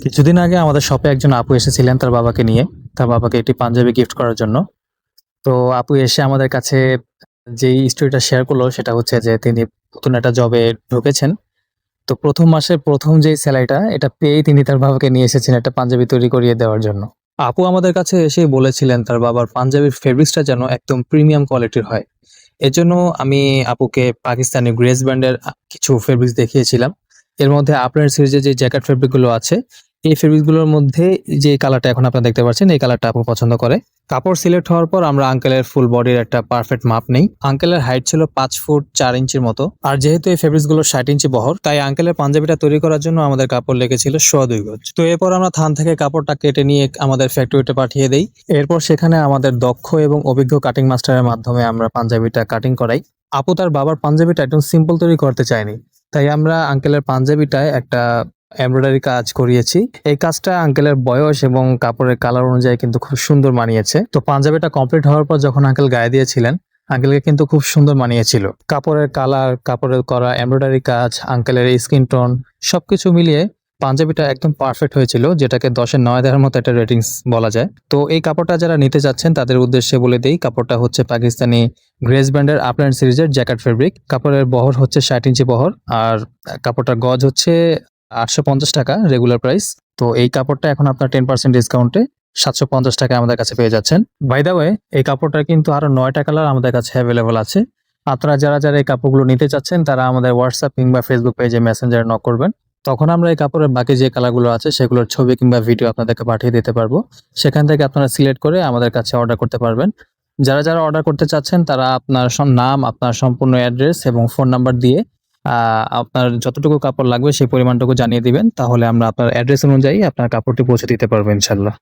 কিছুদিন আগে আমাদের শপে একজন আপু এসেছিলেন তার বাবাকে নিয়ে। তার বাবাকে একটি পাঞ্জাবি গিফট করার জন্য। তো আপু এসে আমাদের কাছে যেই স্টোরিটা শেয়ার করলো সেটা হচ্ছে যে তিনি নতুন একটা জবে ঢুকেছেন। তো ১ম মাসে ১ম যেই সেলারিটা এটা পেয়েই তিনি তার বাবাকে নিয়ে এসেছেন একটা পাঞ্জাবি তৈরি করিয়ে দেওয়ার জন্য। আপু আমাদের কাছে এসেই বলেছিলেন তার বাবার পাঞ্জাবির ফেব্রিক্সটা যেন একদম প্রিমিয়াম কোয়ালিটির হয়। এজন্য আমি আপুকে পাকিস্তানি গ্রেস ব্র্যান্ডের কিছু ফেব্রিক্স দেখিয়েছিলাম। এর মধ্যে আপনার সিরিজের যে জ্যাকেট ফেব্রিক গুলো আছে, এই ফেব্রিক গুলোর মধ্যে যে কালারটা এখন আপনারা দেখতে পাচ্ছেন, এই কালারটা আপু পছন্দ করে। কাপড় সিলেক্ট হওয়ার পর আমরা আঙ্কেলের ফুল বডির একটা পারফেক্ট মাপ নেই। আঙ্কেলের হাইট ছিল ৫ ফুট ৪ ইঞ্চির মতো। আর যেহেতু এই ফেব্রিক্স গুলো ৬০ ইঞ্চি বহর, তাই আঙ্কেলের পাঞ্জাবিটা তৈরি করার জন্য আমাদের কাপড় লেগেছিল ২.৫ গজ। তো এরপর আমরা থান থেকে কাপড়টা কেটে নিয়ে আমাদের ফ্যাক্টরিতে পাঠিয়ে দেই। এরপর সেখানে আমাদের দক্ষ এবং অভিজ্ঞ কাটিং মাস্টারের মাধ্যমে আমরা পাঞ্জাবিটা কাটিং করাই। আপু তার বাবার পাঞ্জাবিটা একদম সিম্পল তৈরি করতে চায়নি, তাই আমরা আঙ্কেলের পাঞ্জাবিটায় একটা এমব্রয়ডারি কাজ করিয়েছি। এই কাজটা আঙ্কেলের বয়স এবং কাপড়ের কালার অনুযায়ী কিন্তু খুব সুন্দর মানিয়েছে। তো পাঞ্জাবিটা কমপ্লিট হওয়ার পর যখন আঙ্কেল গায়ে দিয়েছিলেন, আঙ্কেলকে কিন্তু খুব সুন্দর মানিয়েছিল। কাপড়ের কালার, কাপড়ের করা এমব্রয়ডারি কাজ, আঙ্কেলের স্কিন টোন সবকিছু মিলিয়ে পাঞ্জাবিটা একদম পারফেক্ট হয়েছিল, যেটাকে ১০-এর ৯ দেওয়ার মতো একটা রেটিংস বলা যায়। তো এই কাপড়টা যারা নিতে চাচ্ছেন তাদের উদ্দেশ্যে বলে দেই, কাপড়টা হচ্ছে পাকিস্তানি গ্রেস ব্র্যান্ডের আপল্যান্ড সিরিজের জ্যাকেট ফেব্রিক। কাপড়ের বহর হচ্ছে ৬০ ইঞ্চি বহর, আর কাপড়টার গজ হচ্ছে ৳৮৫০ রেগুলার প্রাইস। তো এই কাপড়টা এখন আপনার 10% ডিসকাউন্টে ৳৭৫০ আমাদের কাছে পেয়ে যাচ্ছেন। বাই দ্য ওয়ে, এই কাপড়টার কিন্তু আরো ৯টা কালার আমাদের কাছে অ্যাভেলেবল আছে। আপনারা যারা এই কাপড়গুলো নিতে চাচ্ছেন তারা আমাদের হোয়াটসঅ্যাপ কিংবা ফেসবুক পেজে মেসেঞ্জারে নক করবেন। তখন আমরা এই কাপড়ের বাকি যে কালারগুলো আছে সেগুলোর ছবি কিংবা ভিডিও আপনাদেরকে পাঠিয়ে দিতে পারবো। সেখান থেকে আপনারা সিলেক্ট করে আমাদের কাছে অর্ডার করতে পারবেন। যারা অর্ডার করতে চাচ্ছেন তারা আপনার নাম, আপনার সম্পূর্ণ অ্যাড্রেস এবং ফোন নাম্বার দিয়ে আপনার যতটুকু কাপড় লাগবে সেই পরিমাণটুকু জানিয়ে দিবেন। তাহলে আমরা আপনার অ্যাড্রেস অনুযায়ী আপনার কাপড়টি পৌঁছে দিতে পারবো ইনশাল্লাহ।